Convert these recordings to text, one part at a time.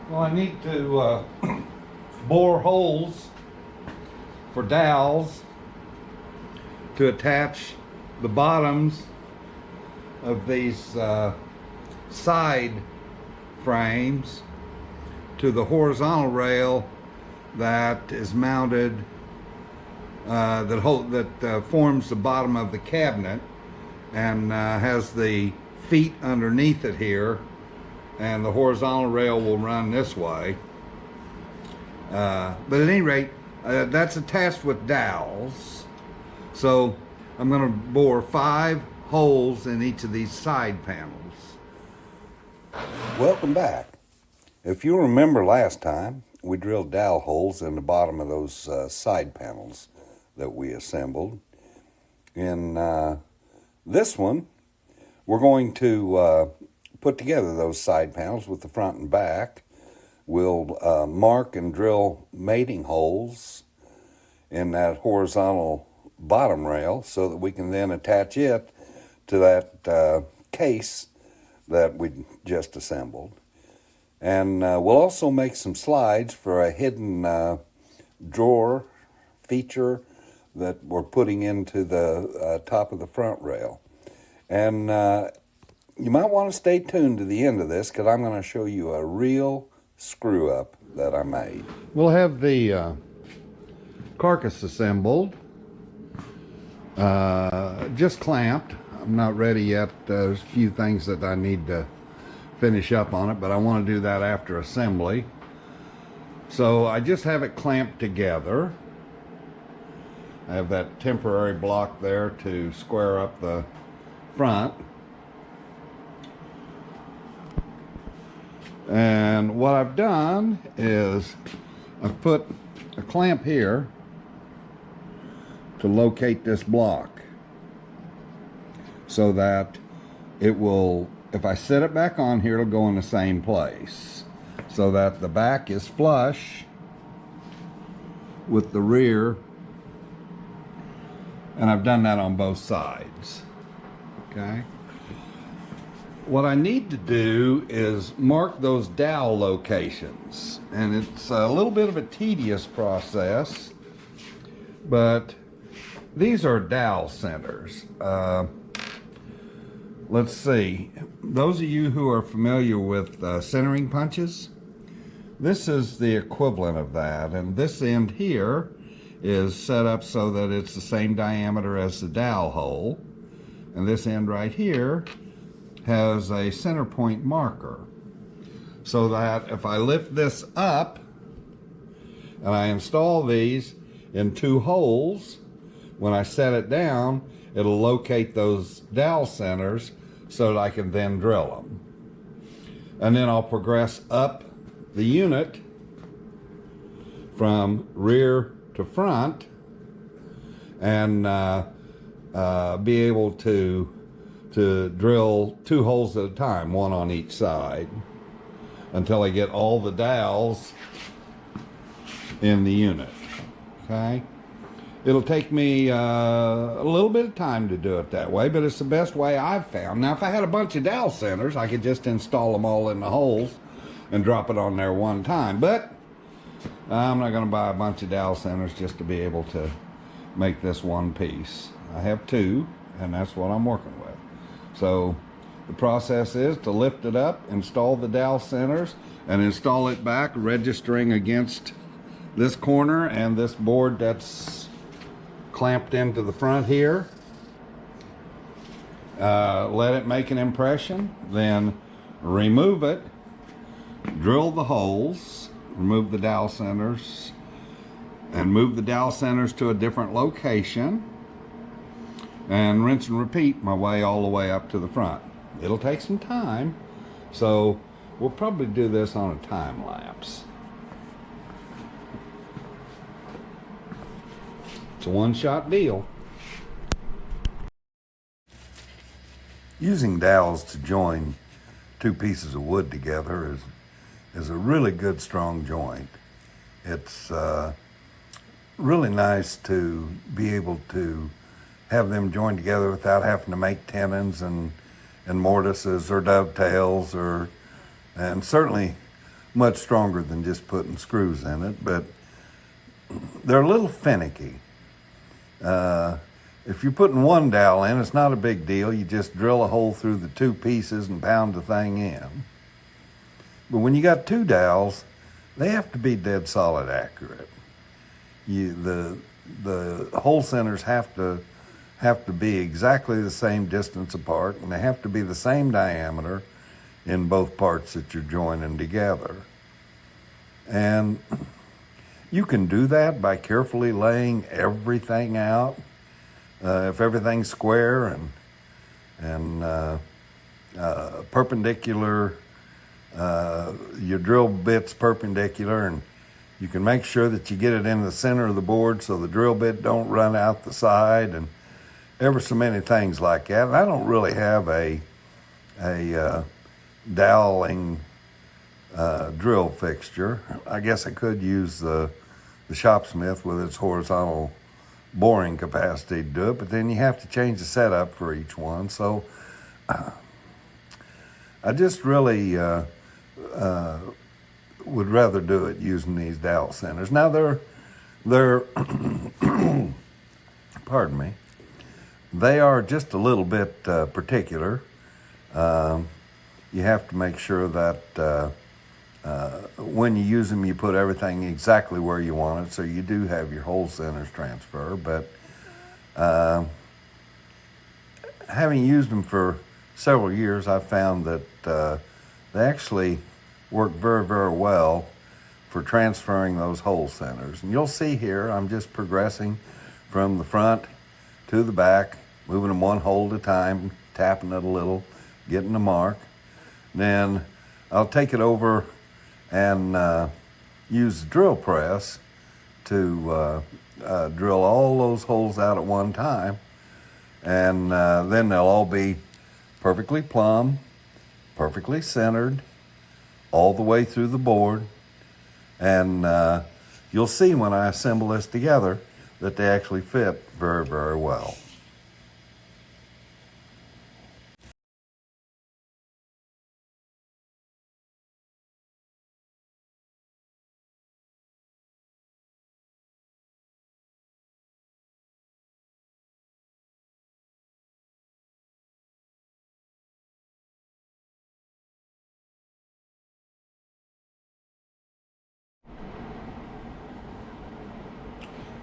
Well, I need to bore holes for dowels to attach the bottoms of these side frames to the horizontal rail that is mounted, that forms the bottom of the cabinet and has the feet underneath it here, and the horizontal rail will run this way. But at any rate, that's attached with dowels. So I'm going to bore 5 holes in each of these side panels. Welcome back. If you remember last time, we drilled dowel holes in the bottom of those side panels that we assembled. In this one, we're going to put together those side panels with the front and back. We'll mark and drill mating holes in that horizontal bottom rail so that we can then attach it to that case that we just assembled. And we'll also make some slides for a hidden drawer feature that we're putting into the top of the front rail. And you might want to stay tuned to the end of this because I'm going to show you a real screw up that I made. We'll have the carcass assembled, just clamped. I'm not ready yet. There's a few things that I need to finish up on it, but I want to do that after assembly. So I just have it clamped together. I have that temporary block there to square up the front. And what I've done is I've put a clamp here to locate this block so that it will, if I set it back on here, it'll go in the same place so that the back is flush with the rear. And I've done that on both sides. Okay. What I need to do is mark those dowel locations, and it's a little bit of a tedious process, but these are dowel centers. Let's see, those of you who are familiar with centering punches, this is the equivalent of that, and this end here is set up so that it's the same diameter as the dowel hole, and this end right here has a center point marker, so that if I lift this up and I install these in 2 holes, when I set it down, it'll locate those dowel centers so that I can then drill them. And then I'll progress up the unit from rear to front and be able to drill 2 holes at a time, 1 on each side, until I get all the dowels in the unit. Okay? It'll take me a little bit of time to do it that way, but it's the best way I've found. Now, if I had a bunch of dowel centers, I could just install them all in the holes and drop it on there one time, but I'm not going to buy a bunch of dowel centers just to be able to make this one piece. I have 2, and that's what I'm working with. So the process is to lift it up, install the dowel centers, and install it back, registering against this corner and this board that's clamped into the front here. Let it make an impression, then remove it, drill the holes, remove the dowel centers, and move the dowel centers to a different location, and rinse and repeat my way all the way up to the front. It'll take some time, so we'll probably do this on a time lapse. It's a one-shot deal. Using dowels to join 2 pieces of wood together is a really good strong joint. It's really nice to be able to have them joined together without having to make tenons and mortises or dovetails, and certainly much stronger than just putting screws in it, but they're a little finicky. If you're putting one dowel in, it's not a big deal. You just drill a hole through the two pieces and pound the thing in. But when you got two dowels, they have to be dead solid accurate. The hole centers have to be exactly the same distance apart, and they have to be the same diameter in both parts that you're joining together. And you can do that by carefully laying everything out. If everything's square and perpendicular, your drill bit's perpendicular, and you can make sure that you get it in the center of the board so the drill bit don't run out the side, and ever so many things like that. And I don't really have a doweling drill fixture. I guess I could use the Shopsmith with its horizontal boring capacity to do it, but then you have to change the setup for each one. So I just really would rather do it using these dowel centers. Now they're pardon me, they are just a little bit particular. You have to make sure that when you use them, you put everything exactly where you want it, so you do have your hole centers transfer. But having used them for several years, I've found that they actually work very, very well for transferring those hole centers. And you'll see here, I'm just progressing from the front to the back, moving them one hole at a time, tapping it a little, getting the mark. Then I'll take it over and use the drill press to drill all those holes out at one time. And then they'll all be perfectly plumb, perfectly centered, all the way through the board. And you'll see when I assemble this together that they actually fit very, very well.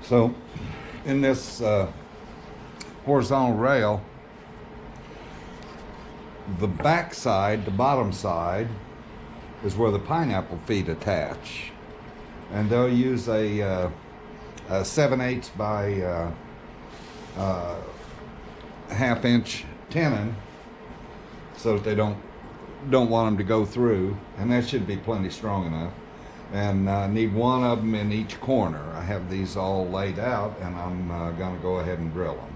So in this horizontal rail, the back side, the bottom side, is where the pineapple feet attach. And they'll use a 7/8 by half-inch tenon so that they don't want them to go through, and that should be plenty strong enough. And I need one of them in each corner. I have these all laid out, and I'm going to go ahead and drill them.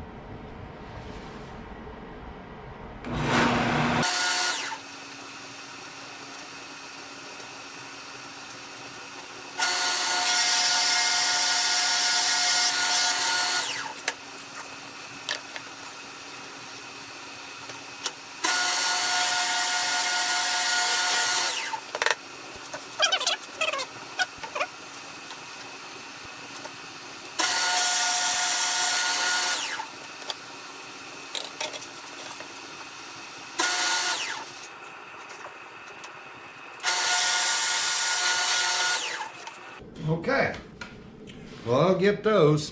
Okay, well, I'll get those.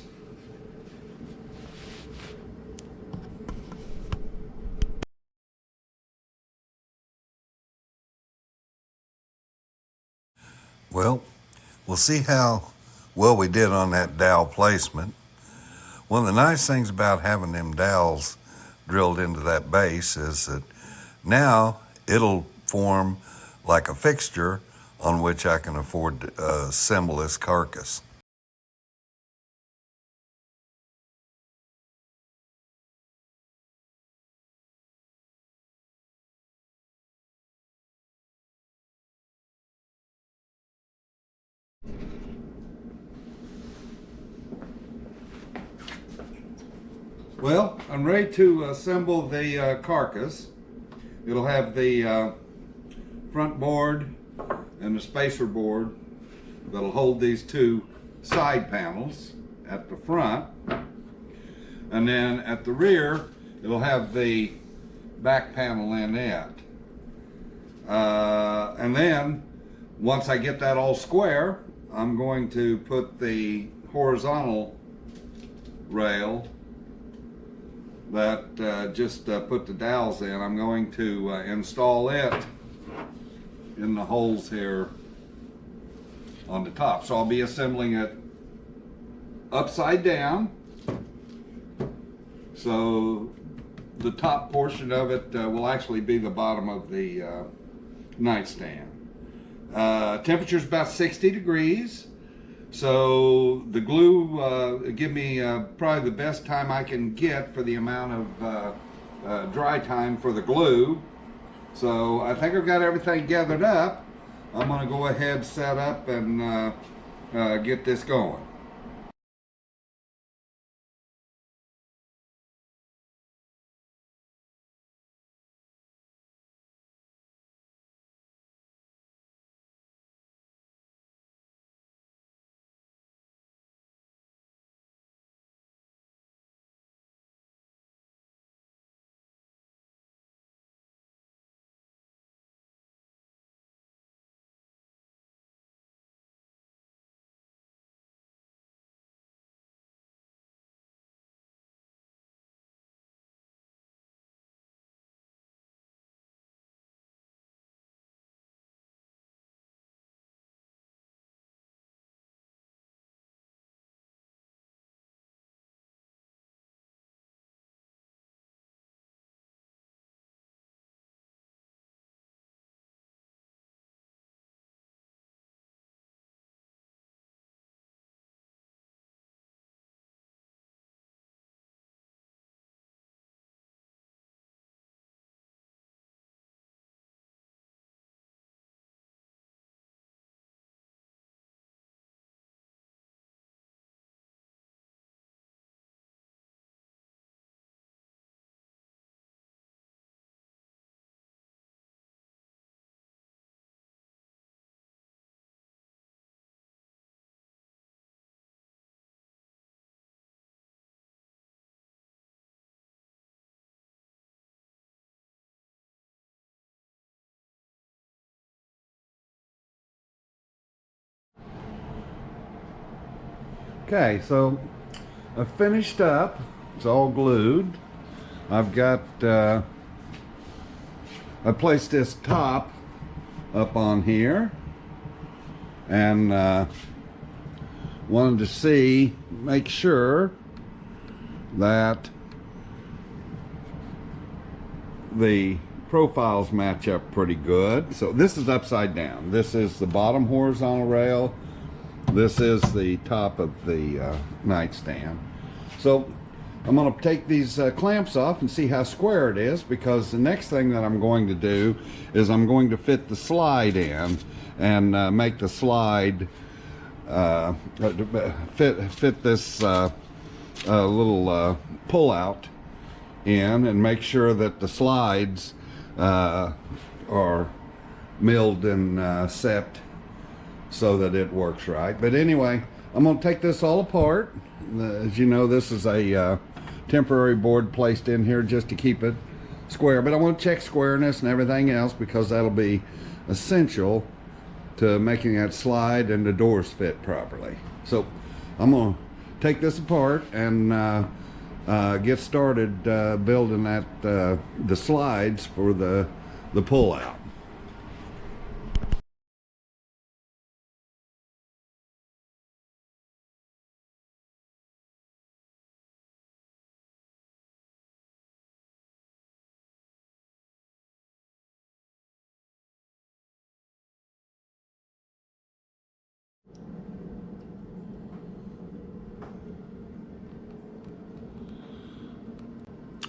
Well, we'll see how well we did on that dowel placement. One of the nice things about having them dowels drilled into that base is that now it'll form like a fixture on which I can afford to assemble this carcass. Well, I'm ready to assemble the carcass. It'll have the front board and a spacer board that'll hold these two side panels at the front. And then at the rear, it'll have the back panel in it. And then once I get that all square, I'm going to put the horizontal rail that just put the dowels in. I'm going to install it in the holes here on the top. So I'll be assembling it upside down. So the top portion of it will actually be the bottom of the nightstand. Temperature's about 60 degrees. So the glue give me probably the best time I can get for the amount of dry time for the glue. So I think I've got everything gathered up. I'm going to go ahead, set up, and get this going. Okay, so I've finished up. It's all glued. I've got, I placed this top up on here, and wanted to make sure that the profiles match up pretty good. So this is upside down. This is the bottom horizontal rail. This is the top of the nightstand. So I'm going to take these clamps off and see how square it is, because the next thing that I'm going to do is I'm going to fit the slide in and make the slide fit this little pull out in, and make sure that the slides are milled and set so that it works right. But anyway, I'm going to take this all apart. As you know, this is a temporary board placed in here just to keep it square, but I want to check squareness and everything else, because that'll be essential to making that slide and the doors fit properly. So I'm going to take this apart and get started building that the slides for the pull out.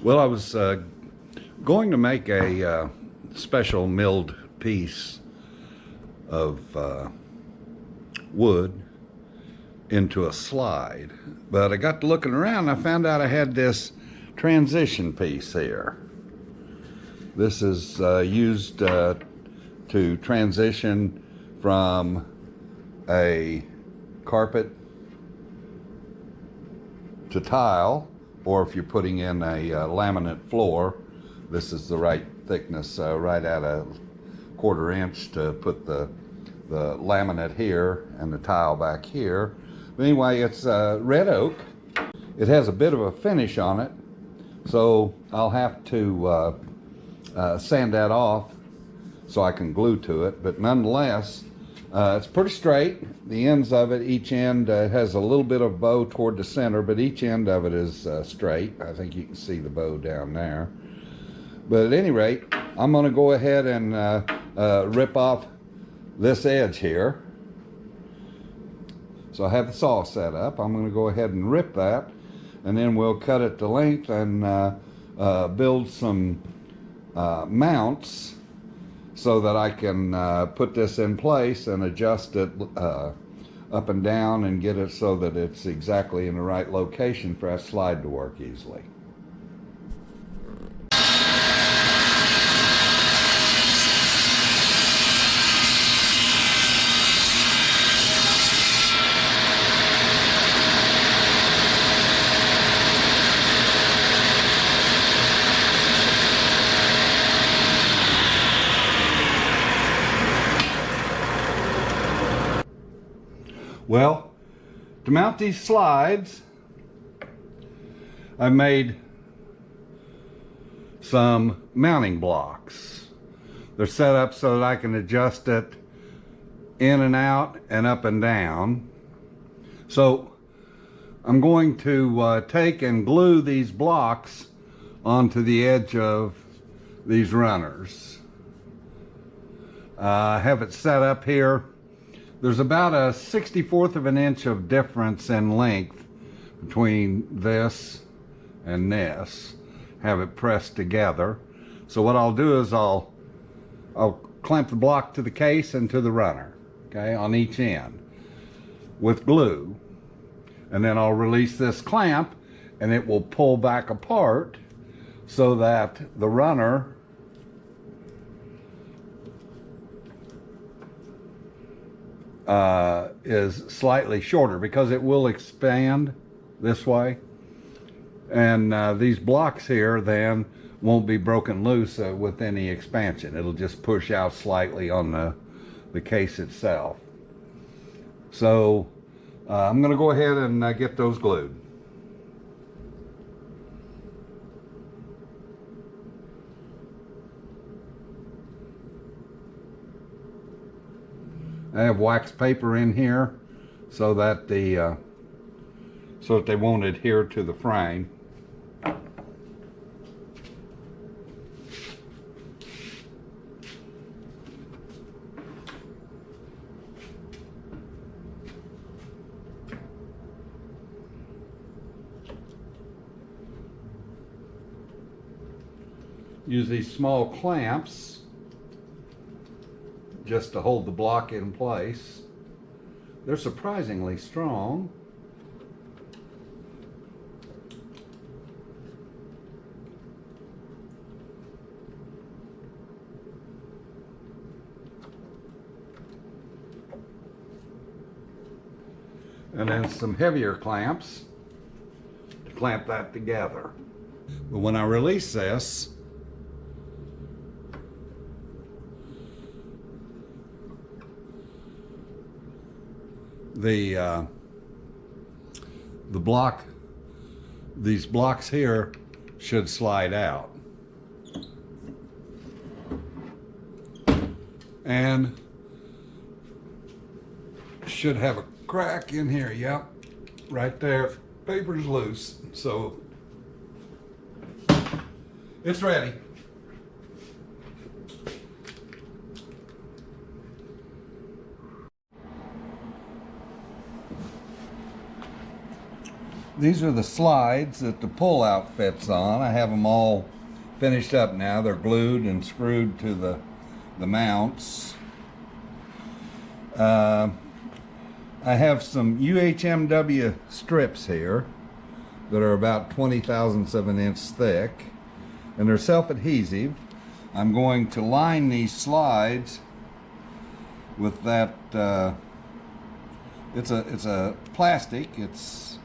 Well, I was going to make a special milled piece of wood into a slide, but I got to looking around and I found out I had this transition piece here. This is used to transition from a carpet to tile, or if you're putting in a laminate floor, this is the right thickness, right at a 1/4 inch to put the laminate here and the tile back here. But anyway, it's red oak. It has a bit of a finish on it, so I'll have to sand that off so I can glue to it. But nonetheless, it's pretty straight. The ends of it, each end has a little bit of bow toward the center, but each end of it is straight. I think you can see the bow down there. But at any rate, I'm going to go ahead and rip off this edge here. So I have the saw set up. I'm going to go ahead and rip that, and then we'll cut it to length and build some mounts so that I can put this in place and adjust it up and down and get it so that it's exactly in the right location for that slide to work easily. Well, to mount these slides, I made some mounting blocks. They're set up so that I can adjust it in and out and up and down. So I'm going to take and glue these blocks onto the edge of these runners. I have it set up here. There's about a 1/64 of an inch of difference in length between this and this. Have it pressed together. So what I'll do is I'll clamp the block to the case and to the runner, okay, on each end with glue. And then I'll release this clamp and it will pull back apart so that the runner is slightly shorter, because it will expand this way, and these blocks here then won't be broken loose with any expansion. It'll just push out slightly on the case itself. So I'm going to go ahead and get those glued. I have wax paper in here so that they won't adhere to the frame. Use these small clamps just to hold the block in place. They're surprisingly strong. And then some heavier clamps to clamp that together. But when I release this, these blocks here should slide out, and should have a crack in here. Yep, right there. Paper's loose, so it's ready. These are the slides that the pull-out fits on. I have them all finished up now. They're glued and screwed to the mounts. I have some UHMW strips here that are about 20 thousandths of an inch thick, and they're self-adhesive. I'm going to line these slides with that. It's a plastic. It's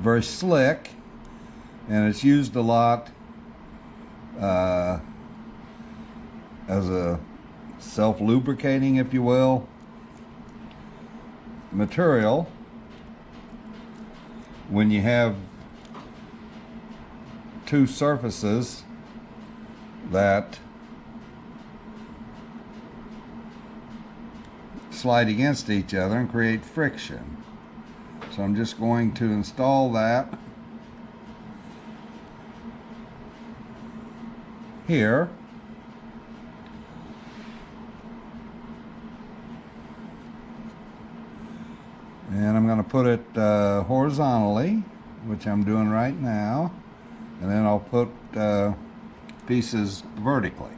very slick, and it's used a lot as a self-lubricating, if you will, material when you have two surfaces that slide against each other and create friction. So I'm just going to install that here. And I'm going to put it horizontally, which I'm doing right now, and then I'll put pieces vertically.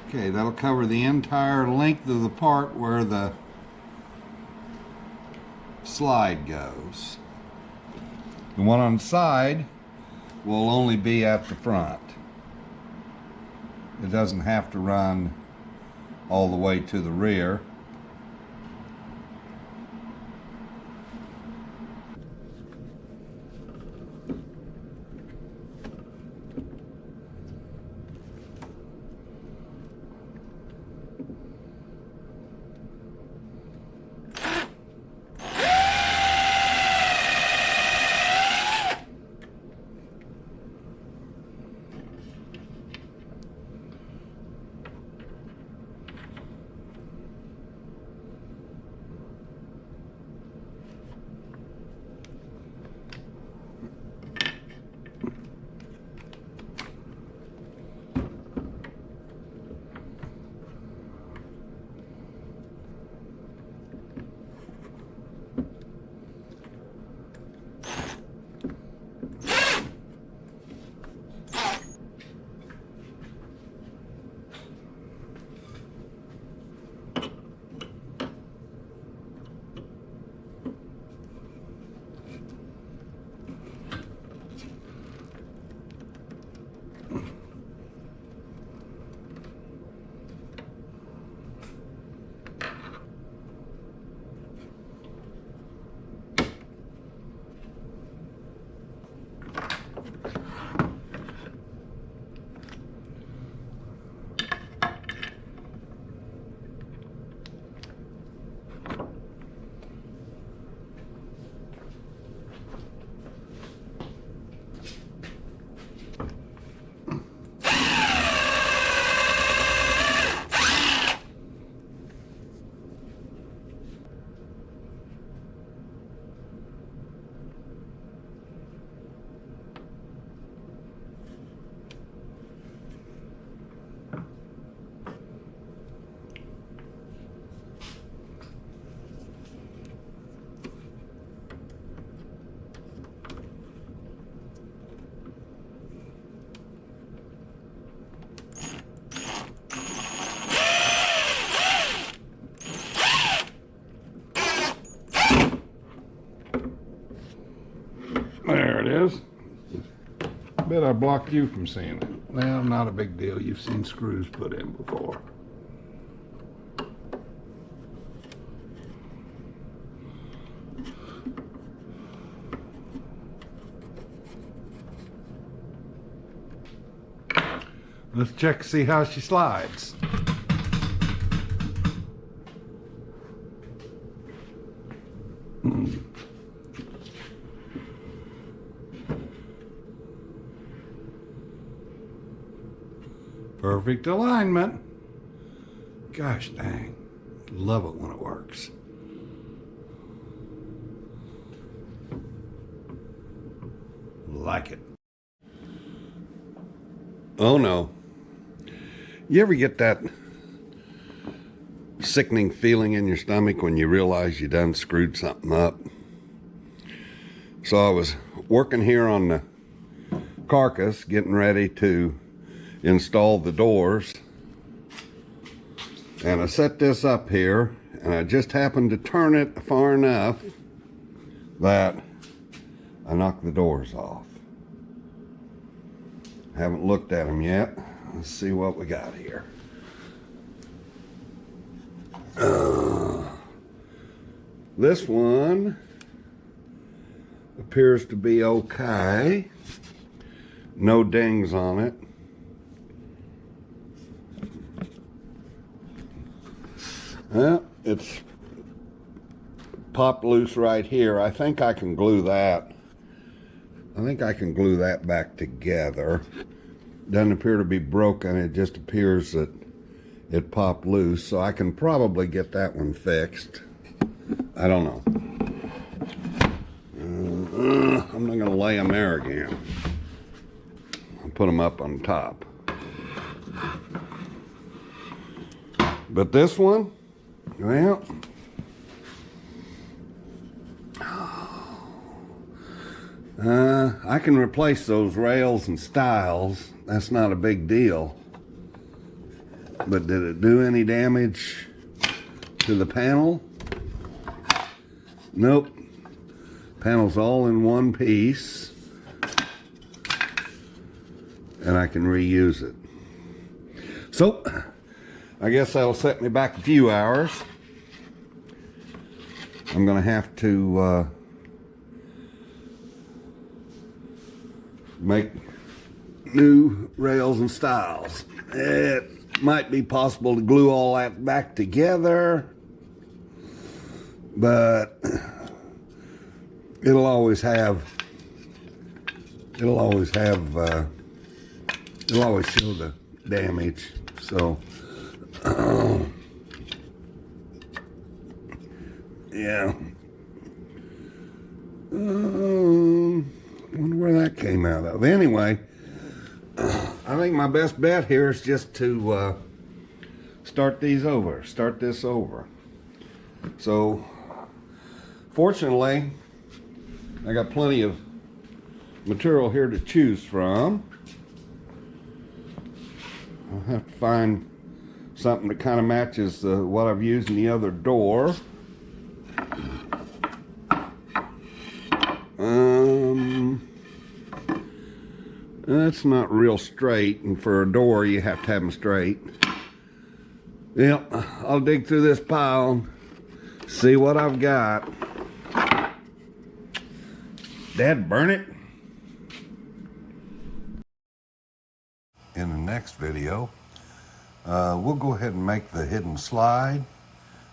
Okay, that'll cover the entire length of the part where the slide goes. The one on the side will only be at the front. It doesn't have to run all the way to the rear. There it is. Bet I blocked you from seeing it. Well, not a big deal. You've seen screws put in before. Let's check to see how she slides. Perfect alignment. Gosh dang. Love it when it works. Like it. Oh no. You ever get that sickening feeling in your stomach when you realize you done screwed something up? So I was working here on the carcass, getting ready to install the doors, And I set this up here, and I just happened to turn it far enough that I knocked the doors off. Haven't looked at them yet. Let's see what we got here. This one appears to be okay. No dings on it. Well, it's popped loose right here. I think I can glue that. I think I can glue that back together. Doesn't appear to be broken. It just appears that it popped loose. So I can probably get that one fixed. I don't know. I'm not going to lay them there again. I'll put them up on top. But this one, well, I can replace those rails and stiles. That's not a big deal. But did it do any damage to the panel? Nope. Panel's all in one piece. And I can reuse it. So, I guess that'll set me back a few hours. I'm going to have to make new rails and stiles. It might be possible to glue all that back together, but it'll always show the damage. So yeah. Wonder where that came out of. Anyway, I think my best bet here is just to start this over. So, fortunately, I got plenty of material here to choose from. I'll have to find something that kind of matches what I've used in the other door. That's not real straight, and for a door you have to have them straight. Yep, I'll dig through this pile, see what I've got. Dad, burn it. In the next video, we'll go ahead and make the hidden slide,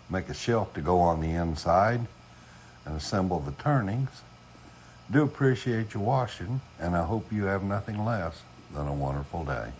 make a shelf to go on the inside, and assemble the turnings. Do appreciate you watching, and I hope you have nothing less than a wonderful day.